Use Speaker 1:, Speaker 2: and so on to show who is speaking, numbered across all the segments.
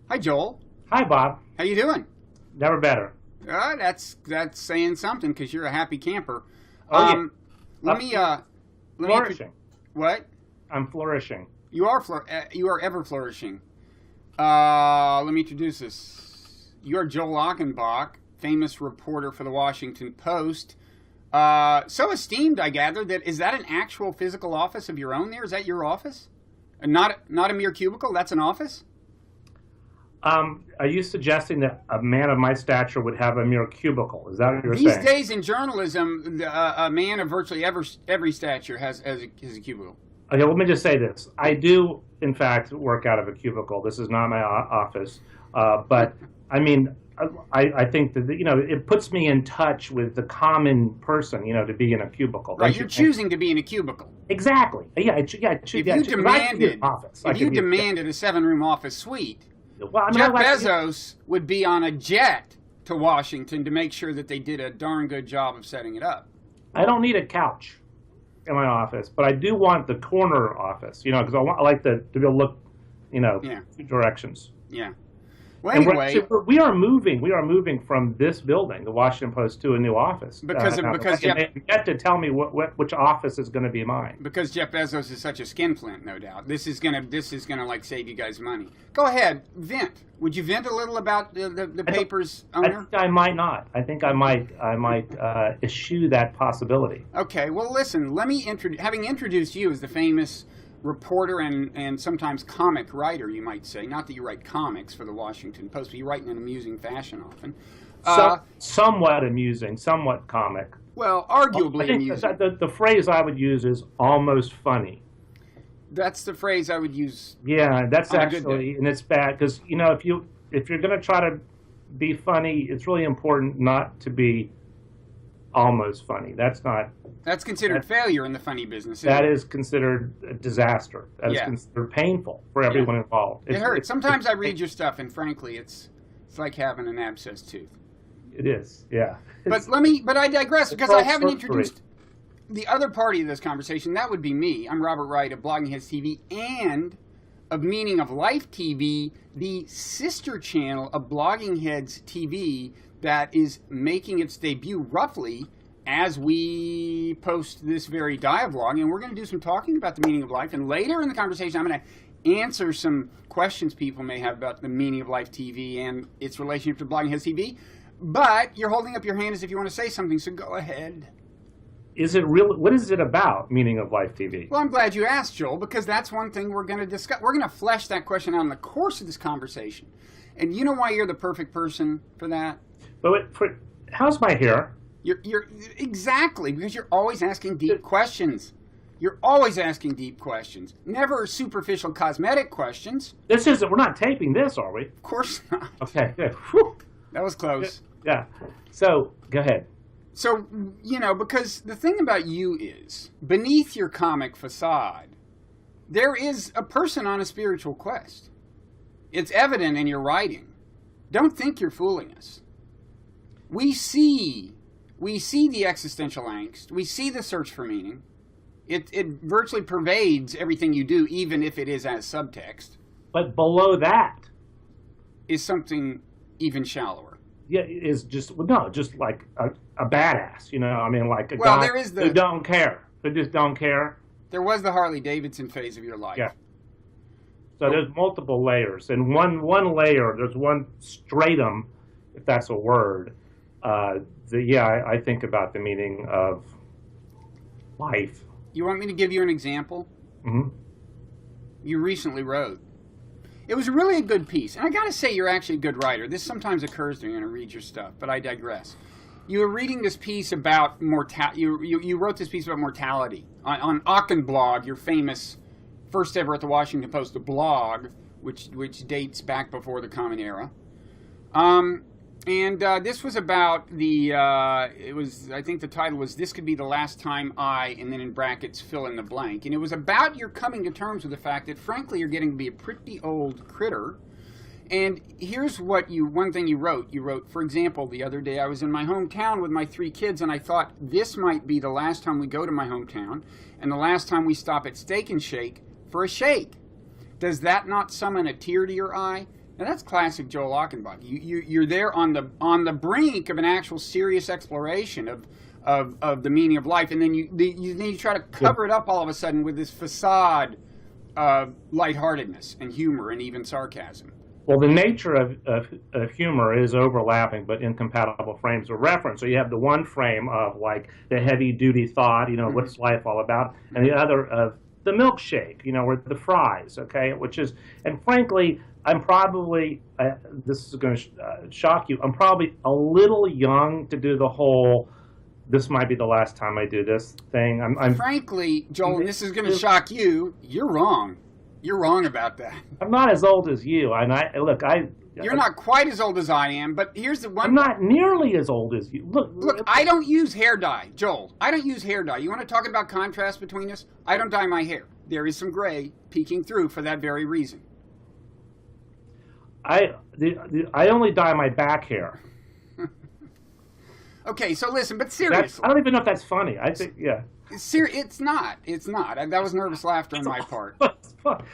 Speaker 1: Hi, Joel.
Speaker 2: Hi, Bob.
Speaker 1: How you doing?
Speaker 2: Never better.
Speaker 1: That's saying something because you're a happy camper.
Speaker 2: Oh, yeah.
Speaker 1: Let me
Speaker 2: Flourishing.
Speaker 1: What?
Speaker 2: I'm flourishing.
Speaker 1: You are ever flourishing. Let me introduce this. You are Joel Achenbach, famous reporter for the Washington Post. So esteemed, I gather, is that an actual physical office of your own there? Is that your office? And not a mere cubicle? That's an office?
Speaker 2: Are you suggesting that a man of my stature would have a mere cubicle? Is that what you're
Speaker 1: These
Speaker 2: saying?
Speaker 1: These days in journalism, a man of virtually every stature has a cubicle.
Speaker 2: Okay, let me just say this. I do, in fact, work out of a cubicle. This is not my office. But, I mean, I think that, it puts me in touch with the common person, to be in a cubicle.
Speaker 1: Right, you're choosing to be in a cubicle.
Speaker 2: Exactly. If you demanded
Speaker 1: a 7-room office suite,
Speaker 2: well, I mean,
Speaker 1: Jeff Bezos would be on a jet to Washington to make sure that they did a darn good job of setting it up.
Speaker 2: I don't need a couch in my office, but I do want the corner office, because I like to be able to look, two directions.
Speaker 1: Yeah. Well, anyway,
Speaker 2: we are moving from this building, the Washington Post, to a new office.
Speaker 1: Because
Speaker 2: you have to tell me which office is going to be mine.
Speaker 1: Because Jeff Bezos is such a skinflint, no doubt. This is gonna like save you guys money. Go ahead, vent. Would you vent a little about the paper's owner?
Speaker 2: I might not. I think I might eschew that possibility.
Speaker 1: Okay. Well, listen. Let me having introduced you as the famous reporter and sometimes comic writer, you might say. Not that you write comics for the Washington Post, but you write in an amusing fashion often.
Speaker 2: Somewhat amusing, somewhat comic.
Speaker 1: Well, arguably amusing.
Speaker 2: The phrase I would use is almost funny.
Speaker 1: That's the phrase I would use.
Speaker 2: Yeah, that's actually, and it's bad because, if you're going to try to be funny, it's really important not to be almost funny. That's considered failure in the funny business. That is considered a disaster. That is considered painful for everyone involved.
Speaker 1: It hurts. Sometimes I read your stuff, and frankly, it's like having an abscessed tooth.
Speaker 2: It is, yeah.
Speaker 1: But I digress because I haven't introduced the other party of this conversation. That would be me. I'm Robert Wright of Blogging Heads TV and of Meaning of Life TV, the sister channel of Blogging Heads TV that is making its debut roughly as we post this very dialogue. And we're going to do some talking about the meaning of life. And later in the conversation, I'm going to answer some questions people may have about the Meaning of Life TV and its relationship to Blogging Heads TV. But you're holding up your hand as if you want to say something, so go ahead.
Speaker 2: Is it real? What is it about, Meaning of Life TV?
Speaker 1: Well, I'm glad you asked, Joel, because that's one thing we're going to discuss. We're going to flesh that question out in the course of this conversation. And you know why you're the perfect person for that?
Speaker 2: But how's my hair?
Speaker 1: You're exactly, because you're always asking deep questions. You're always asking deep questions. Never superficial cosmetic questions.
Speaker 2: We're not taping this, are we?
Speaker 1: Of course not.
Speaker 2: Okay, good. Whew.
Speaker 1: That was close.
Speaker 2: Yeah. So, go ahead.
Speaker 1: So, because the thing about you is, beneath your comic facade, there is a person on a spiritual quest. It's evident in your writing. Don't think you're fooling us. We see the existential angst. We see the search for meaning. It virtually pervades everything you do, even if it is as subtext.
Speaker 2: But below that
Speaker 1: is something even shallower.
Speaker 2: Yeah, is just like a badass. Like a guy who don't care, who just don't care.
Speaker 1: There was the Harley Davidson phase of your life.
Speaker 2: Yeah. So there's multiple layers, and one layer, there's one stratum, if that's a word. I think about the meaning of life.
Speaker 1: You want me to give you an example?
Speaker 2: Mm-hmm.
Speaker 1: You recently wrote. It was really a good piece. And I got to say, you're actually a good writer. This sometimes occurs to me when I read your stuff, but I digress. You were reading this piece about mortality. You wrote this piece about mortality on Achenblog, your famous first ever at the Washington Post blog, which dates back before the Common Era. And this was about I think the title was, "This Could Be the Last Time I," and then in brackets, fill in the blank. And it was about your coming to terms with the fact that, frankly, you're getting to be a pretty old critter. And here's one thing you wrote. You wrote, for example, the other day I was in my hometown with my 3 kids, and I thought this might be the last time we go to my hometown, and the last time we stop at Steak and Shake for a shake. Does that not summon a tear to your eye? Now that's classic Joel Achenbach. You're there on the brink of an actual serious exploration of the meaning of life, and then you try to cover it up all of a sudden with this facade of lightheartedness and humor and even sarcasm.
Speaker 2: Well, the nature of humor is overlapping, but incompatible frames of reference. So you have the one frame of like the heavy-duty thought, what's life all about, and the other of the milkshake, or the fries, okay, which is, and frankly, I'm probably, this is going to shock you, I'm probably a little young to do the whole, this might be the last time I do this thing.
Speaker 1: Frankly, Joel, and this is going to shock you, you're wrong. You're wrong about that.
Speaker 2: I'm not as old as you, and
Speaker 1: You're not quite as old as I am, but here's the one.
Speaker 2: I'm not nearly as old as you.
Speaker 1: Look, I don't use hair dye, Joel. I don't use hair dye. You want to talk about contrast between us? I don't dye my hair. There is some gray peeking through for that very reason.
Speaker 2: I only dye my back hair.
Speaker 1: Okay, so listen, but seriously.
Speaker 2: I don't even know if that's funny. I think, yeah.
Speaker 1: It's not. It's not. That was nervous laughter on my part.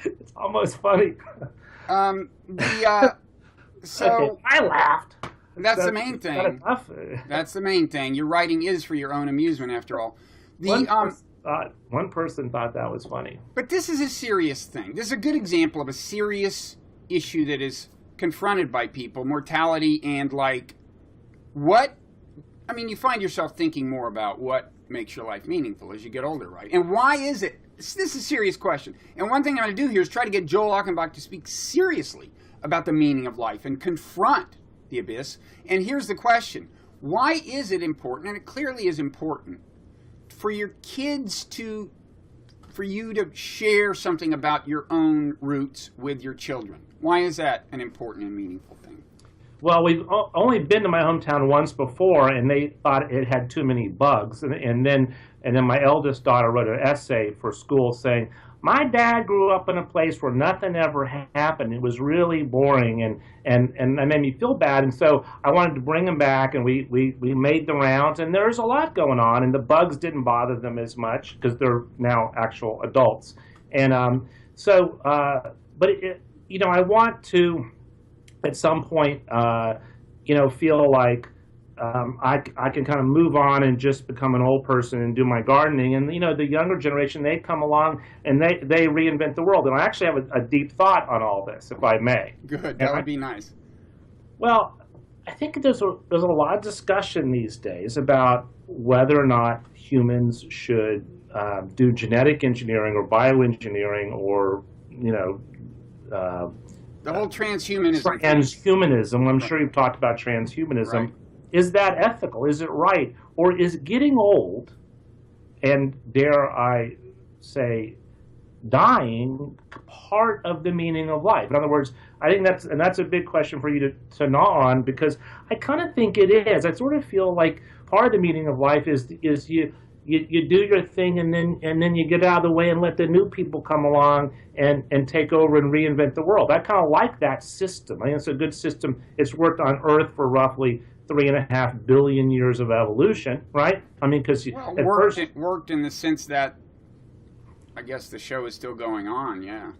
Speaker 2: It's almost funny.
Speaker 1: So
Speaker 2: okay, I laughed.
Speaker 1: That's the main thing. That's the main thing. Your writing is for your own amusement, after all.
Speaker 2: One person thought that was funny.
Speaker 1: But this is a serious thing. This is a good example of a serious issue that is confronted by people: mortality and you find yourself thinking more about what makes your life meaningful as you get older, right? And why is it? This is a serious question. And one thing I'm going to do here is try to get Joel Achenbach to speak seriously about the meaning of life and confront the abyss. And here's the question. Why is it important, and it clearly is important, for your kids for you to share something about your own roots with your children? Why is that an important and meaningful thing?
Speaker 2: Well, we've only been to my hometown once before, and they thought it had too many bugs. And then my eldest daughter wrote an essay for school saying, my dad grew up in a place where nothing ever happened. It was really boring, and that made me feel bad. And so I wanted to bring him back, and we made the rounds, and there's a lot going on, and the bugs didn't bother them as much because they're now actual adults. And but I want to, at some point, feel like I can kind of move on and just become an old person and do my gardening. And, the younger generation, they come along and they reinvent the world. And I actually have a deep thought on all this, if I may.
Speaker 1: Good. That would be nice.
Speaker 2: Well, I think there's a lot of discussion these days about whether or not humans should do genetic engineering or bioengineering or,
Speaker 1: the whole transhumanism.
Speaker 2: Transhumanism. I'm sure you've talked about transhumanism.
Speaker 1: Right.
Speaker 2: Is that ethical? Is it right? Or is getting old and, dare I say, dying part of the meaning of life? In other words, I think that's a big question for you to gnaw on, because I kind of think it is. I sort of feel like part of the meaning of life is you do your thing, and then you get out of the way and let the new people come along and take over and reinvent the world. I kind of like that system. I think it's a good system. It's worked on Earth for roughly 3.5 billion years of evolution, right? I mean, because
Speaker 1: it worked in the sense that I guess the show is still going on. Yeah.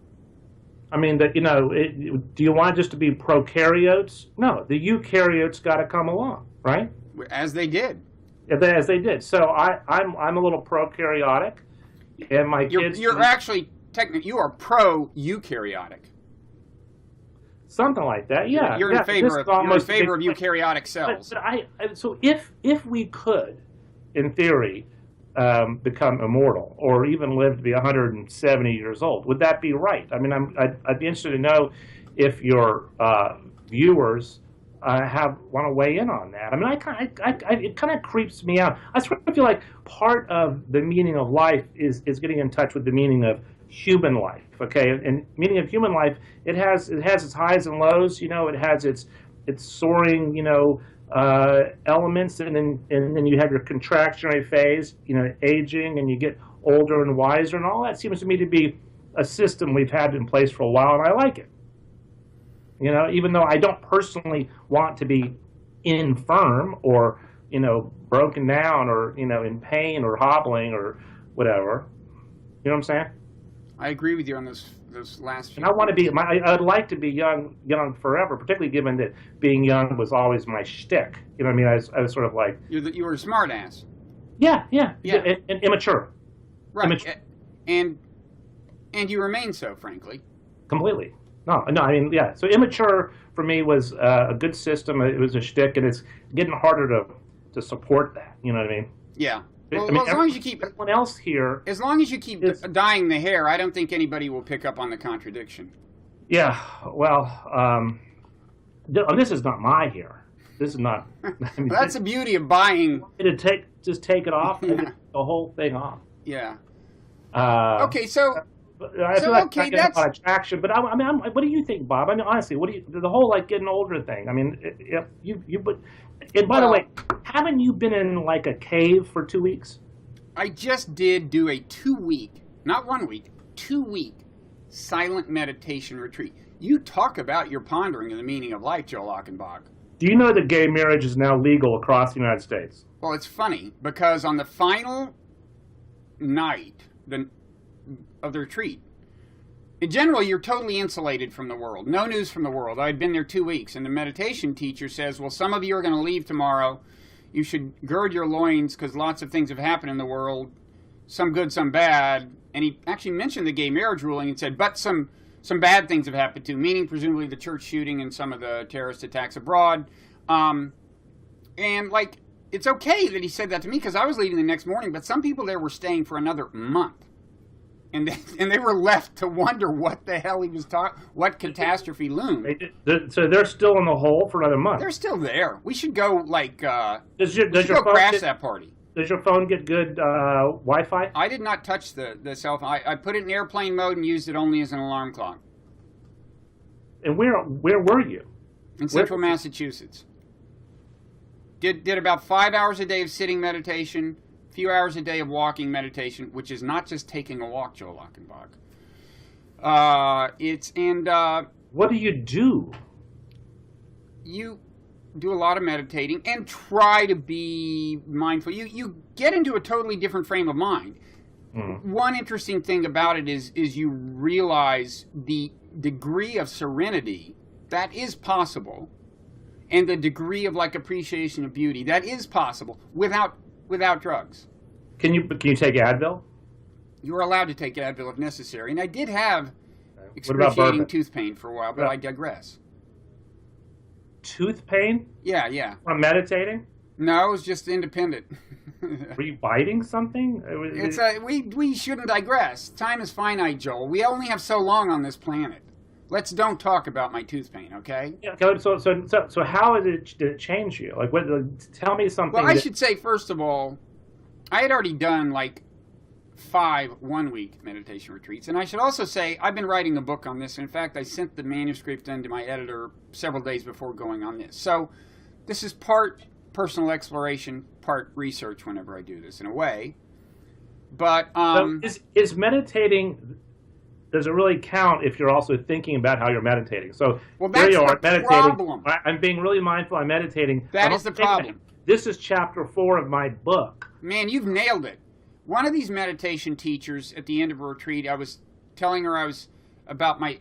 Speaker 2: I mean, that do you want just to be prokaryotes? No, the eukaryotes got to come along, right?
Speaker 1: As they did.
Speaker 2: As they did. So I'm a little prokaryotic, and my kids.
Speaker 1: You're actually technically you are pro-eukaryotic.
Speaker 2: Something like that, yeah.
Speaker 1: You're in favor of eukaryotic cells.
Speaker 2: So if we could, in theory, become immortal or even live to be 170 years old, would that be right? I mean, I'd be interested to know if your viewers want to weigh in on that. I mean, it kind of creeps me out. I sort of feel like part of the meaning of life is getting in touch with the meaning of human life. Okay, and meaning of human life, it has its highs and lows. It has its soaring, elements, and then you have your contractionary phase, aging, and you get older and wiser, and all that seems to me to be a system we've had in place for a while, and I like it. Even though I don't personally want to be infirm or, broken down or, in pain or hobbling or whatever. You know what I'm saying?
Speaker 1: I agree with you on this those last few
Speaker 2: And I want to be, I'd like to be young forever, particularly given that being young was always my shtick. You know what I mean? I was sort of like...
Speaker 1: You were a smart ass.
Speaker 2: Yeah. And immature.
Speaker 1: Right. Immature. And you remain so, frankly.
Speaker 2: Completely. No, I mean, yeah. So immature for me was a good system. It was a shtick, and it's getting harder to support that. You know what I mean?
Speaker 1: Yeah. Well, as long as you keep
Speaker 2: everyone else here,
Speaker 1: as long as you keep dyeing the hair, I don't think anybody will pick up on the contradiction.
Speaker 2: Yeah. Well, this is not my hair. This is not.
Speaker 1: I mean, well, that's the beauty of buying.
Speaker 2: Just take it off, and the whole thing off.
Speaker 1: Yeah. Okay, so.
Speaker 2: I feel like I get a lot of traction, but I mean, what do you think, Bob? I mean, honestly, what do you? The whole like getting older thing. I mean, and by the way, haven't you been in like a cave for 2 weeks?
Speaker 1: I just did do a 2-week, not 1 week, 2-week silent meditation retreat. You talk about your pondering of the meaning of life, Joel Achenbach.
Speaker 2: Do you know that gay marriage is now legal across the United States?
Speaker 1: Well, it's funny because on the final night of the retreat, in general, you're totally insulated from the world. No news from the world. I'd been there 2 weeks, and the meditation teacher says, well, some of you are going to leave tomorrow. You should gird your loins because lots of things have happened in the world, some good, some bad. And he actually mentioned the gay marriage ruling and said, but some bad things have happened too, meaning presumably the church shooting and some of the terrorist attacks abroad. And, like, it's okay that he said that to me because I was leaving the next morning, but some people there were staying for another month. And they were left to wonder what the hell he was talking, what catastrophe loomed.
Speaker 2: So they're still in the hole for another month.
Speaker 1: They're still there. We should go
Speaker 2: does your phone
Speaker 1: crash that party.
Speaker 2: Does your phone get good Wi-Fi?
Speaker 1: I did not touch the cell phone. I put it in airplane mode and used it only as an alarm clock.
Speaker 2: And where were you?
Speaker 1: In central Massachusetts. Did about 5 hours a day of sitting meditation. Few hours a day of walking meditation, which is not just taking a walk, Joel Achenbach.
Speaker 2: What do you do?
Speaker 1: You do a lot of meditating and try to be mindful. You get into a totally different frame of mind. One interesting thing about it is you realize the degree of serenity that is possible, and the degree of like appreciation of beauty that is possible without drugs.
Speaker 2: Can you take Advil?
Speaker 1: You're allowed to take Advil if necessary. And I did have excruciating tooth pain for a while, but I digress.
Speaker 2: Tooth pain?
Speaker 1: Yeah.
Speaker 2: From meditating?
Speaker 1: No, it was just independent.
Speaker 2: Were you biting something?
Speaker 1: We shouldn't digress. Time is finite, Joel. We only have so long on this planet. Let's don't talk about my tooth pain, okay?
Speaker 2: Yeah. So how did it change you? Like, tell me something.
Speaker 1: Well, I should say first of all, I had already done like 5 1-week meditation retreats, and I should also say I've been writing a book on this. In fact, I sent the manuscript in to my editor several days before going on this. So this is part personal exploration, part research. Whenever I do this, in a way. But
Speaker 2: so is meditating? Does it really count if you're also thinking about how you're meditating? So
Speaker 1: that's
Speaker 2: you are
Speaker 1: the
Speaker 2: meditating.
Speaker 1: Problem.
Speaker 2: I'm being really mindful. I'm meditating.
Speaker 1: That is the problem.
Speaker 2: This is chapter 4 of my book.
Speaker 1: Man, you've nailed it. One of these meditation teachers at the end of a retreat, I was telling her I was about my,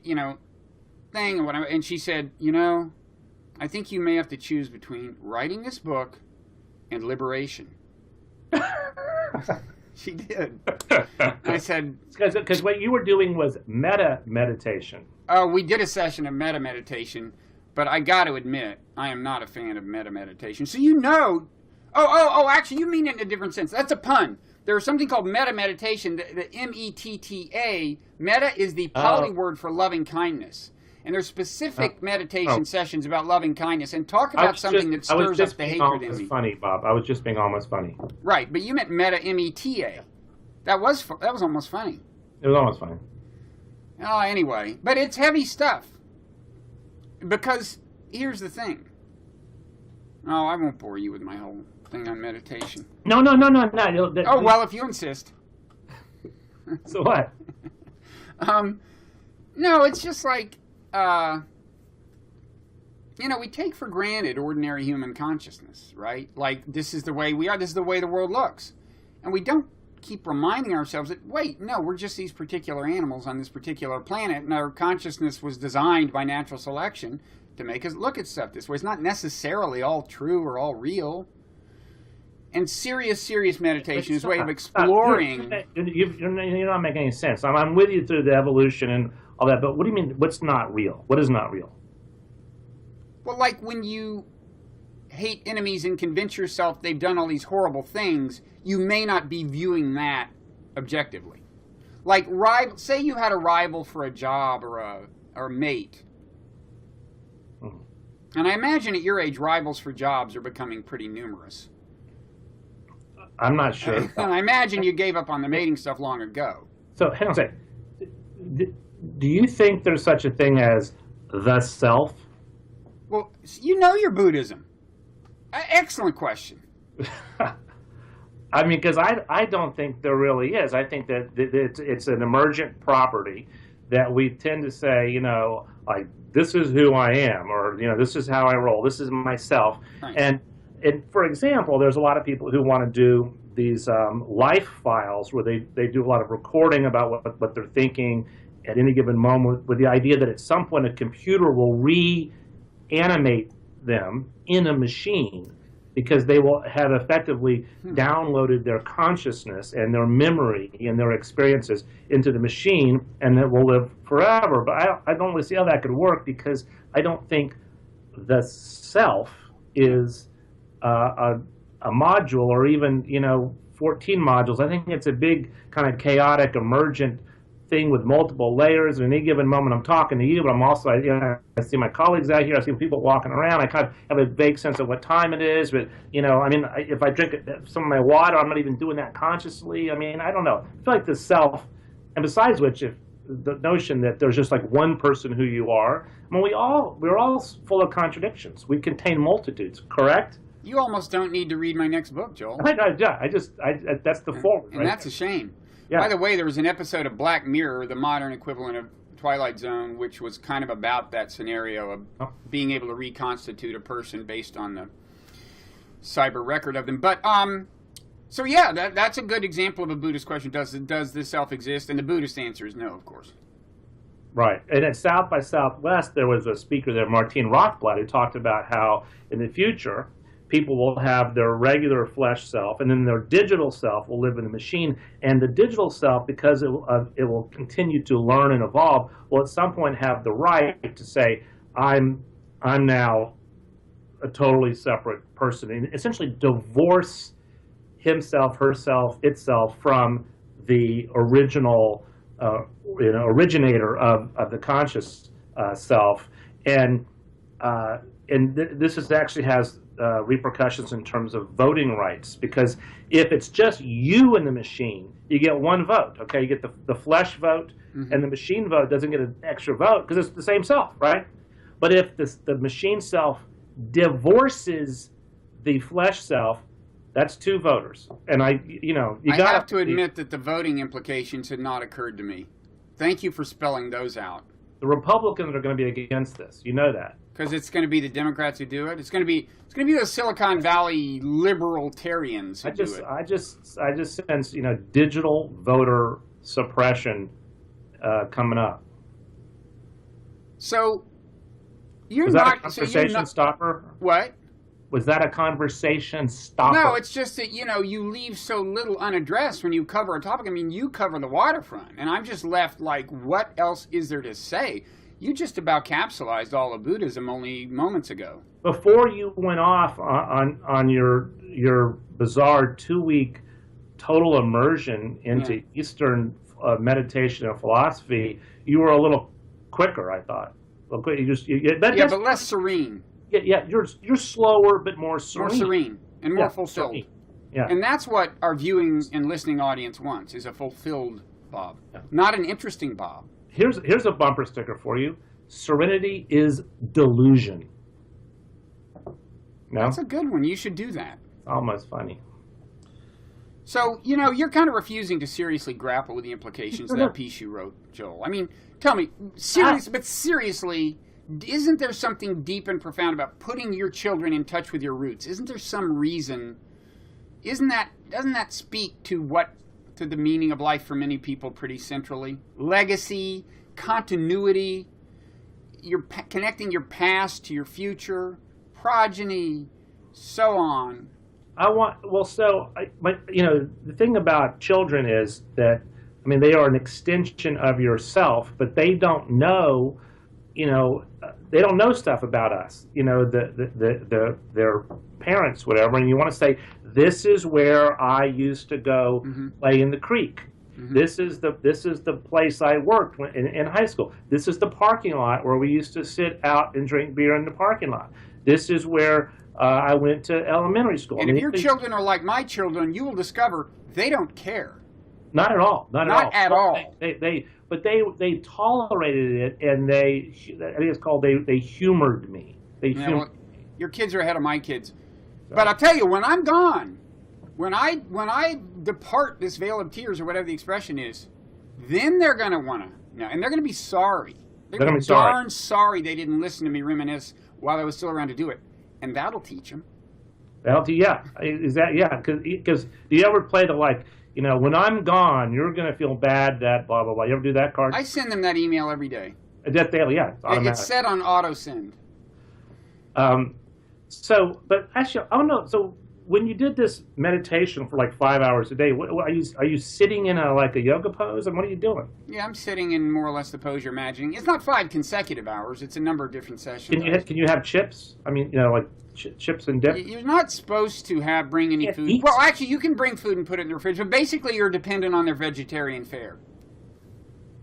Speaker 1: thing and and she said, I think you may have to choose between writing this book and liberation. She did. I said...
Speaker 2: Because what you were doing was meta-meditation.
Speaker 1: Oh, we did a session of meta-meditation, but I got to admit, I am not a fan of meta-meditation. So actually, you mean it in a different sense. That's a pun. There's something called meta-meditation, the M-E-T-T-A. Meta is the Pali word for loving kindness. And there's specific meditation sessions about loving kindness. And talk about something that stirs up the hatred in me.
Speaker 2: Funny, Bob. I was just being almost funny.
Speaker 1: Right, but you meant meta, M-E-T-A. That was almost funny.
Speaker 2: It was almost funny.
Speaker 1: Oh, anyway. But it's heavy stuff. Because here's the thing. Oh, I won't bore you with my whole thing on meditation.
Speaker 2: No.
Speaker 1: Oh, well, if you insist.
Speaker 2: So what?
Speaker 1: No, it's just like... we take for granted ordinary human consciousness, right? Like, this is the way we are, this is the way the world looks. And we don't keep reminding ourselves that, wait, no, we're just these particular animals on this particular planet, and our consciousness was designed by natural selection to make us look at stuff this way. It's not necessarily all true or all real. And serious meditation is a way of exploring.
Speaker 2: You're not making any sense. I'm with you through the evolution and all that, but what do you mean, what's not real? What is not real?
Speaker 1: Well, like when you hate enemies and convince yourself they've done all these horrible things, you may not be viewing that objectively. Like, say you had a rival for a job or a mate. Mm-hmm. And I imagine at your age, rivals for jobs are becoming pretty numerous.
Speaker 2: I'm not sure.
Speaker 1: I imagine you gave up on the mating stuff long ago.
Speaker 2: So, hang on a second. Do you think there's such a thing as the self?
Speaker 1: Well, you know your Buddhism. Excellent question.
Speaker 2: I mean, because I don't think there really is. I think that it's an emergent property that we tend to say, like, this is who I am, or, this is how I roll, this is myself. Right. And for example, there's a lot of people who want to do these life files where they do a lot of recording about what they're thinking at any given moment, with the idea that at some point a computer will reanimate them in a machine, because they will have effectively downloaded their consciousness and their memory and their experiences into the machine, and it will live forever. But I don't really see how that could work, because I don't think the self is a module, or even 14 modules. I think it's a big kind of chaotic emergent thing with multiple layers. And at any given moment, I'm talking to you, but I'm also, I see my colleagues out here, I see people walking around. I kind of have a vague sense of what time it is, but if I drink some of my water, I'm not even doing that consciously. I mean, I don't know. I feel like the self, and besides which, if the notion that there's just like one person who you are, I mean, we're all full of contradictions. We contain multitudes, correct?
Speaker 1: You almost don't need to read my next book, Joel.
Speaker 2: That's the forward.
Speaker 1: And that's a shame. Yeah. By the way, there was an episode of Black Mirror, the modern equivalent of Twilight Zone, which was kind of about that scenario of being able to reconstitute a person based on the cyber record of them. But so yeah, that's a good example of a Buddhist question. Does this self exist? And the Buddhist answer is no, of course.
Speaker 2: Right. And at South by Southwest, there was a speaker there, Martine Rothblatt, who talked about how in the future people will have their regular flesh self, and then their digital self will live in the machine. And the digital self, because it will continue to learn and evolve, will at some point have the right to say, I'm now a totally separate person, and essentially divorce himself, herself, itself from the original originator of the conscious self. And this actually has repercussions in terms of voting rights, because if it's just you in the machine, you get one vote. Okay, you get the flesh vote, mm-hmm. and the machine vote doesn't get an extra vote because it's the same self, right? But if the machine self divorces the flesh self, that's two voters. And I have
Speaker 1: to admit that the voting implications had not occurred to me. Thank you for spelling those out.
Speaker 2: The Republicans are going to be against this. You know that.
Speaker 1: Because it's going to be the Democrats who do it. It's going to be the Silicon Valley libertarians who do it.
Speaker 2: I just sense digital voter suppression coming up.
Speaker 1: So
Speaker 2: was that a conversation stopper?
Speaker 1: What?
Speaker 2: Was that a conversation stopper?
Speaker 1: No, it's just that you leave so little unaddressed when you cover a topic. I mean, you cover the waterfront, and I'm just left like, what else is there to say? You just about capsulized all of Buddhism only moments ago.
Speaker 2: Before you went off on your bizarre 2-week total immersion into Eastern meditation and philosophy, you were a little quicker, I thought. But
Speaker 1: less serene.
Speaker 2: Yeah, you're slower but more serene.
Speaker 1: More serene and more fulfilled. Yeah. And that's what our viewing and listening audience wants, is a fulfilled Bob, not an interesting Bob.
Speaker 2: Here's a bumper sticker for you. Serenity is delusion. No?
Speaker 1: That's a good one. You should do that.
Speaker 2: It's almost funny.
Speaker 1: So, you're kind of refusing to seriously grapple with the implications of that piece you wrote, Joel. I mean, tell me, seriously, isn't there something deep and profound about putting your children in touch with your roots? Isn't there some reason? Doesn't that speak to what to the meaning of life for many people pretty centrally. Legacy, continuity, you're connecting your past to your future, progeny, so on.
Speaker 2: The thing about children is that, I mean, they are an extension of yourself, but they don't know, they don't know stuff about us, their parents, whatever. And you want to say, this is where I used to go play in the creek. This is the place I worked in high school. This is the parking lot where we used to sit out and drink beer in the parking lot. This is where I went to elementary school.
Speaker 1: And if your children are like my children, you will discover they don't care.
Speaker 2: Not at all. Not at all. They tolerated it, and I think it's called they humored me.
Speaker 1: Your kids are ahead of my kids. So. But I'll tell you, when I'm gone, when I depart this veil of tears, or whatever the expression is, then they're going to want to know, and they're going to be sorry. They're going to be darn sorry they didn't listen to me reminisce while I was still around to do it. And that'll teach them.
Speaker 2: Is that, yeah, because do you ever play the, when I'm gone, you're going to feel bad that blah, blah, blah. You ever do that card?
Speaker 1: I send them that email every day.
Speaker 2: That's daily, yeah.
Speaker 1: It's set on auto send.
Speaker 2: But actually, so when you did this meditation for 5 hours a day, are you sitting in a yoga pose, and what are you doing?
Speaker 1: Yeah, I'm sitting in more or less the pose you're imagining. It's not 5 consecutive hours. It's a number of different sessions.
Speaker 2: Can you have chips? I mean, chips and dip?
Speaker 1: You're not supposed to bring any food. Well, actually, you can bring food and put it in the fridge, but basically you're dependent on their vegetarian fare.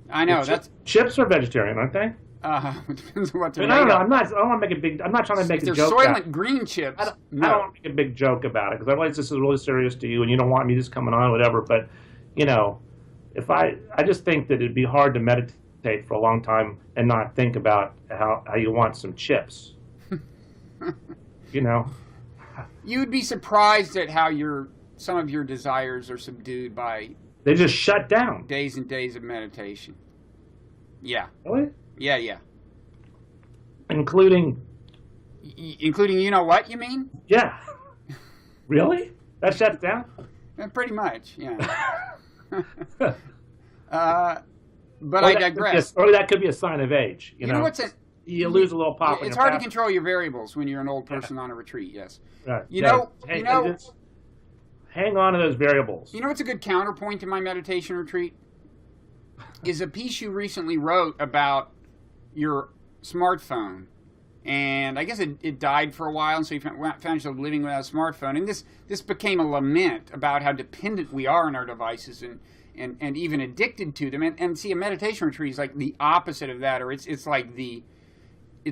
Speaker 1: I know.
Speaker 2: Chips are vegetarian, aren't they?
Speaker 1: Depends on what they're
Speaker 2: made of. I don't want to make a big. I'm not trying to make a joke.
Speaker 1: They're Soylent Green chips.
Speaker 2: I don't want to make a big joke about it, because I realize this is really serious to you, and you don't want me just coming on, whatever. But if I just think that it'd be hard to meditate for a long time and not think about how you want some chips.
Speaker 1: You'd be surprised at how some of your desires are subdued by.
Speaker 2: They just shut down.
Speaker 1: Days and days of meditation. Yeah.
Speaker 2: Really?
Speaker 1: Yeah.
Speaker 2: Including
Speaker 1: you know what you mean?
Speaker 2: Yeah. Really? That shuts down?
Speaker 1: Pretty much, yeah. But I digress.
Speaker 2: Or that could be a sign of age. You know
Speaker 1: what's
Speaker 2: you lose a little pop.
Speaker 1: It's hard to control your variables when you're an old person on a retreat. Yes.
Speaker 2: Right. Hang on to those variables.
Speaker 1: You know what's a good counterpoint to my meditation retreat? Is a piece you recently wrote about your smartphone. And I guess it died for a while, and so you found yourself living without a smartphone. And this became a lament about how dependent we are on our devices and even addicted to them. And see, a meditation retreat is like the opposite of that, or it's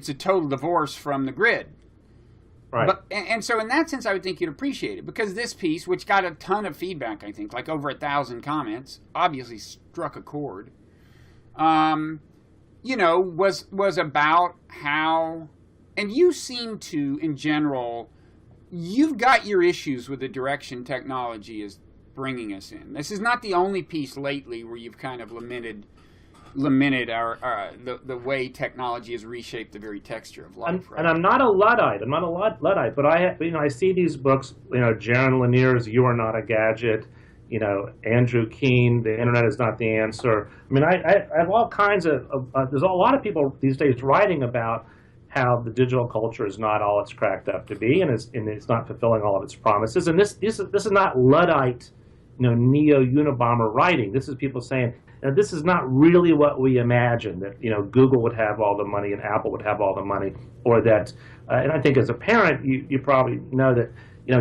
Speaker 1: a total divorce from the grid.
Speaker 2: Right.
Speaker 1: And so in that sense, I would think you'd appreciate it, because this piece, which got a ton of feedback, I think, like over 1,000 comments, obviously struck a chord, was about how, and you seem to, in general, you've got your issues with the direction technology is bringing us in. This is not the only piece lately where you've kind of lamented our the way technology has reshaped the very texture of life. Right? And
Speaker 2: I'm not a Luddite. But I see these books. Jaron Lanier's "You Are Not a Gadget." Andrew Keen, "The Internet Is Not the Answer." I mean, I have all kinds of. There's a lot of people these days writing about how the digital culture is not all it's cracked up to be, and it's not fulfilling all of its promises. And this is not Luddite, neo-Unabomber writing. This is people saying, this is not really what we imagined, that Google would have all the money and Apple would have all the money, or that and I think as a parent you probably know that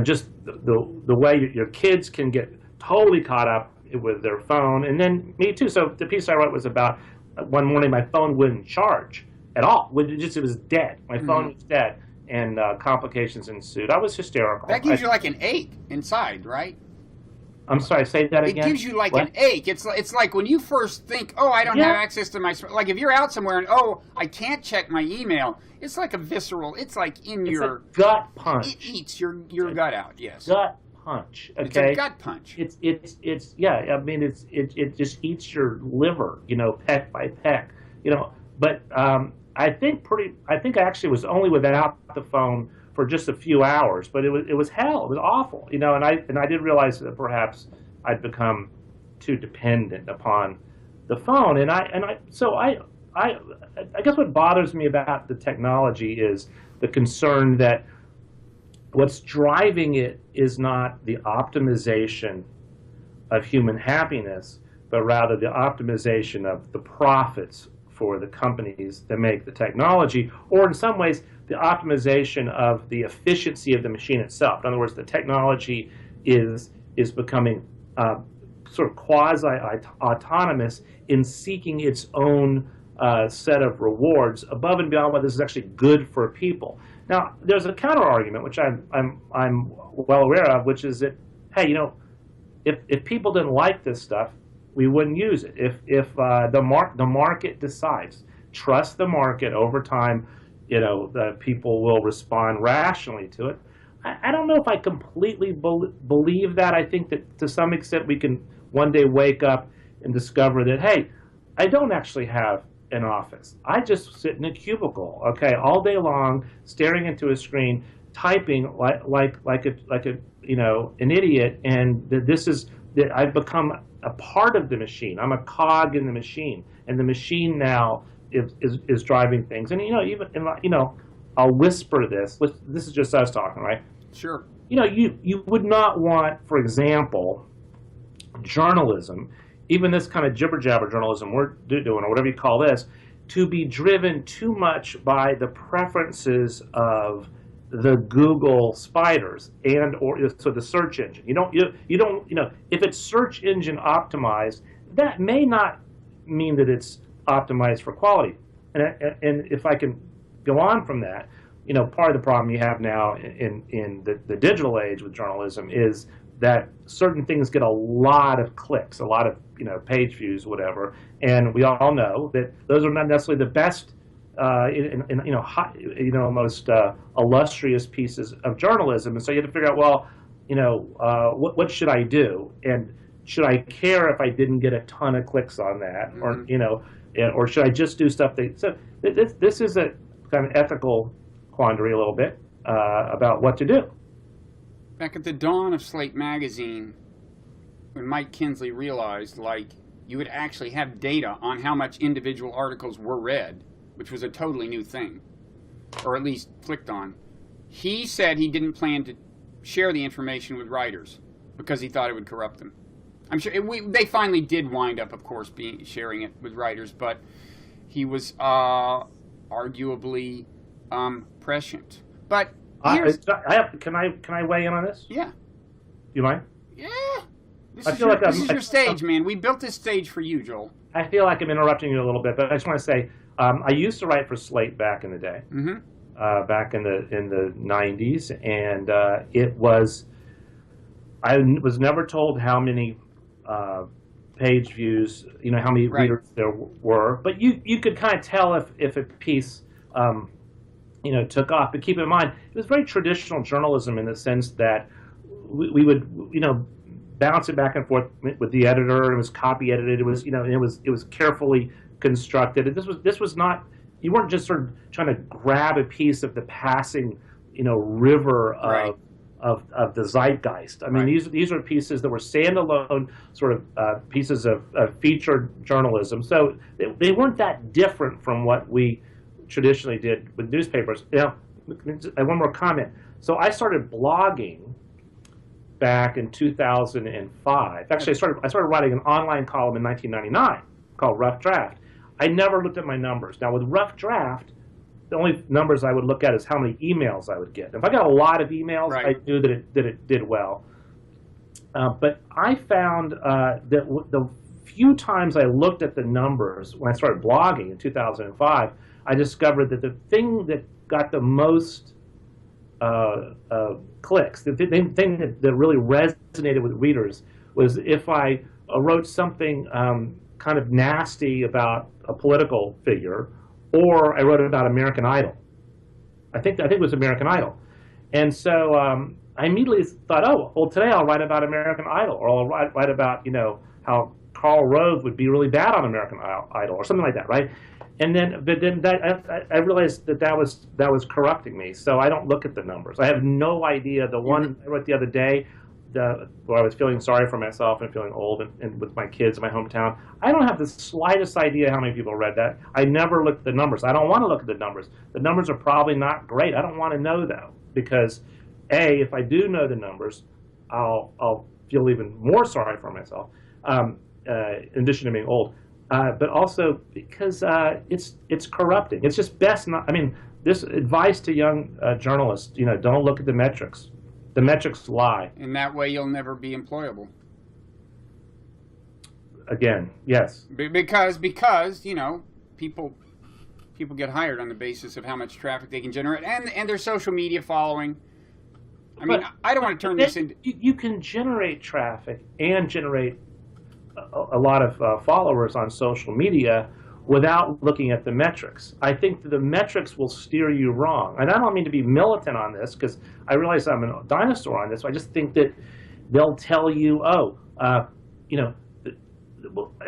Speaker 2: just the way your kids can get totally caught up with their phone, and then me too. So the piece I wrote was about one morning my phone wouldn't charge at all. It was dead. My phone was dead, and complications ensued. I was hysterical.
Speaker 1: That gives you like an ache inside, right?
Speaker 2: I'm sorry, say that again.
Speaker 1: It gives you like an ache. It's like when you first think, I don't have access to my... Like if you're out somewhere and, I can't check my email, it's like a visceral... It's like your...
Speaker 2: a gut punch.
Speaker 1: It eats your gut out, yes.
Speaker 2: Gut punch, okay?
Speaker 1: It's a gut punch.
Speaker 2: It just eats your liver, peck by peck, But I think I actually was only without the phone for just a few hours, but it was hell. It was awful, and I did realize that perhaps I'd become too dependent upon the phone. And I guess what bothers me about the technology is the concern that what's driving it is not the optimization of human happiness, but rather the optimization of the profits for the companies that make the technology, or in some ways, the optimization of the efficiency of the machine itself. In other words, the technology is becoming sort of quasi-autonomous in seeking its own set of rewards above and beyond what this is actually good for people. Now, there's a counter argument, which I'm well aware of, which is that, hey, you know, if people didn't like this stuff, we wouldn't use it. If the market decides, trust the market over time, you know, the people will respond rationally to it. I don't know if I completely believe that. I think that to some extent we can one day wake up and discover that, hey, I don't actually have an office. I just sit in a cubicle, okay, all day long, staring into a screen, typing like a you know, an idiot, and that I've become a part of the machine. I'm a cog in the machine, and the machine now is driving things. And you know, even you know, I'll whisper this. This is just us talking, right?
Speaker 1: Sure.
Speaker 2: You know, you would not want, for example, journalism, even this kind of jibber-jabber journalism we're doing, or whatever you call this, to be driven too much by the preferences of the Google spiders or so the search engine. You don't if it's search engine optimized, that may not mean that it's optimized for quality. And if I can go on from that, you know, part of the problem you have now in the digital age with journalism is that certain things get a lot of clicks, a lot of, you know, page views, whatever, and we all know that those are not necessarily the best, most illustrious pieces of journalism. And so you have to figure out, well, you know, what should I do, and should I care if I didn't get a ton of clicks on that, or you know, or should I just do stuff that? So this is a kind of ethical quandary a little bit about what to do.
Speaker 1: Back at the dawn of Slate magazine, when Mike Kinsley realized, like, you would actually have data on how much individual articles were read, which was a totally new thing, or at least clicked on, he said he didn't plan to share the information with writers because he thought it would corrupt them. I'm sure they finally did wind up, of course, sharing it with writers, but he was arguably prescient. But
Speaker 2: can I weigh in on this?
Speaker 1: Yeah.
Speaker 2: Do you mind?
Speaker 1: Yeah. This is your stage, man. We built this stage for you, Joel.
Speaker 2: I feel like I'm interrupting you a little bit, but I just want to say I used to write for Slate back in the day, back in the 90s, and I was never told how many page views, you know, how many readers there were, but you could kind of tell if a piece you know, took off. But keep in mind, it was very traditional journalism in the sense that we would, you know, bounce it back and forth with the editor. It was copy edited. It was, you know, it was carefully constructed. And this was not. You weren't just sort of trying to grab a piece of the passing, you know, river of the zeitgeist. I mean, these are pieces that were standalone sort of pieces of featured journalism. So they weren't that different from what we traditionally did with newspapers. You know, one more comment. So I started blogging back in 2005. Actually, I started writing an online column in 1999 called Rough Draft. I never looked at my numbers. Now with Rough Draft, the only numbers I would look at is how many emails I would get. If I got a lot of emails, I knew that it did well. But I found that the few times I looked at the numbers when I started blogging in 2005, I discovered that the thing that got the most clicks, the thing that really resonated with readers, was if I wrote something kind of nasty about a political figure, or I wrote about American Idol. I think it was American Idol. And so I immediately thought, oh, well, today I'll write about American Idol, or I'll write about, you know, how Karl Rove would be really bad on American Idol, or something like that, right? And then, but then I realized that was corrupting me. So I don't look at the numbers. I have no idea. The one I wrote the other day, where I was feeling sorry for myself and feeling old and with my kids in my hometown. I don't have the slightest idea how many people read that. I never looked at the numbers. I don't want to look at the numbers. The numbers are probably not great. I don't want to know, though, because, A, if I do know the numbers, I'll feel even more sorry for myself, in addition to being old. But also because it's corrupting. It's just best not. I mean, this advice to young journalists, don't look at the metrics. The metrics lie.
Speaker 1: And that way you'll never be employable.
Speaker 2: Again, yes.
Speaker 1: Because people get hired on the basis of how much traffic they can generate and their social media following. I don't want to turn this into...
Speaker 2: You can generate traffic and generate a lot of followers on social media without looking at the metrics. I think that the metrics will steer you wrong. And I don't mean to be militant on this, because I realize I'm a dinosaur on this. I just think that they'll tell you,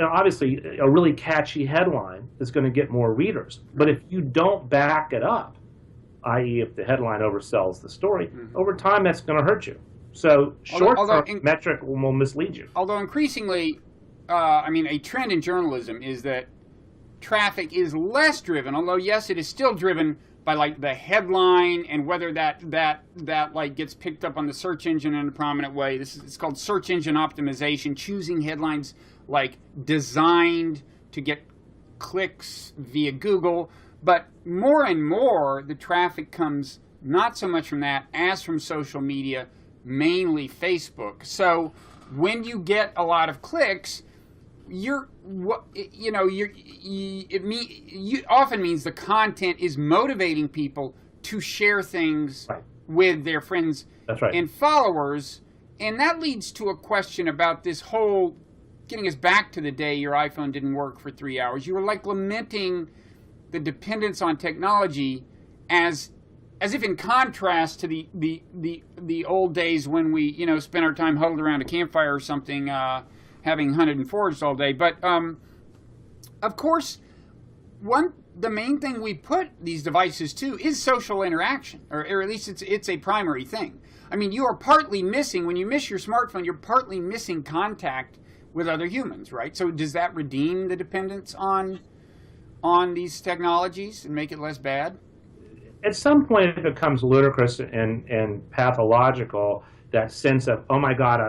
Speaker 2: obviously a really catchy headline is going to get more readers. But if you don't back it up, i.e. if the headline oversells the story, over time that's going to hurt you. So short-term metric will mislead you.
Speaker 1: Although increasingly, a trend in journalism is that traffic is less driven, although yes, it is still driven by like the headline and whether that like gets picked up on the search engine in a prominent way. It's called search engine optimization, choosing headlines like designed to get clicks via Google. But more and more, the traffic comes not so much from that as from social media, mainly Facebook. So when you get a lot of clicks, it often means the content is motivating people to share things with their friends and followers. And that leads to a question about this whole, getting us back to the day your iPhone didn't work for 3 hours. You were like lamenting the dependence on technology as if in contrast to the old days when we, spent our time huddled around a campfire or something, having hunted and foraged all day. But of course, the main thing we put these devices to is social interaction, or at least it's a primary thing. I mean, you are partly missing, when you miss your smartphone, you're partly missing contact with other humans, right? So does that redeem the dependence on these technologies and make it less bad?
Speaker 2: At some point, it becomes ludicrous and pathological, that sense of, oh my God,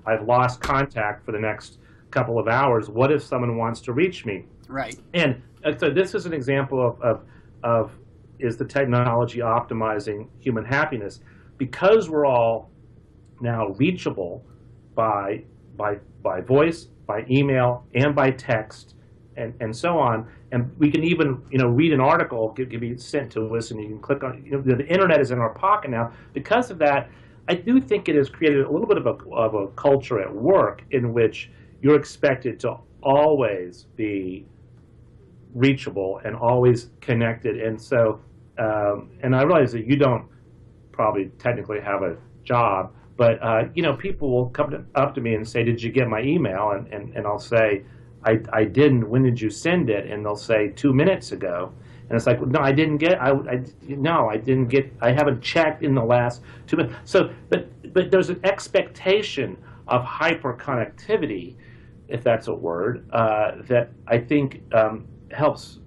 Speaker 2: I've lost contact for the next couple of hours. What if someone wants to reach me?
Speaker 1: Right.
Speaker 2: And so this is an example of is the technology optimizing human happiness? Because we're all now reachable by voice, by email, and by text, and so on. And we can even, read an article, can be sent to us, and you can click on, the internet is in our pocket now. Because of that, I do think it has created a little bit of a culture at work in which you're expected to always be reachable and always connected. And so, and I realize that you don't probably technically have a job, but, people will come up to me and say, did you get my email? And I'll say, I didn't. When did you send it? And they'll say 2 minutes ago. And it's like, no, I didn't get. I didn't get. I haven't checked in the last 2 minutes. So, but there's an expectation of hyperconnectivity, if that's a word, that I think helps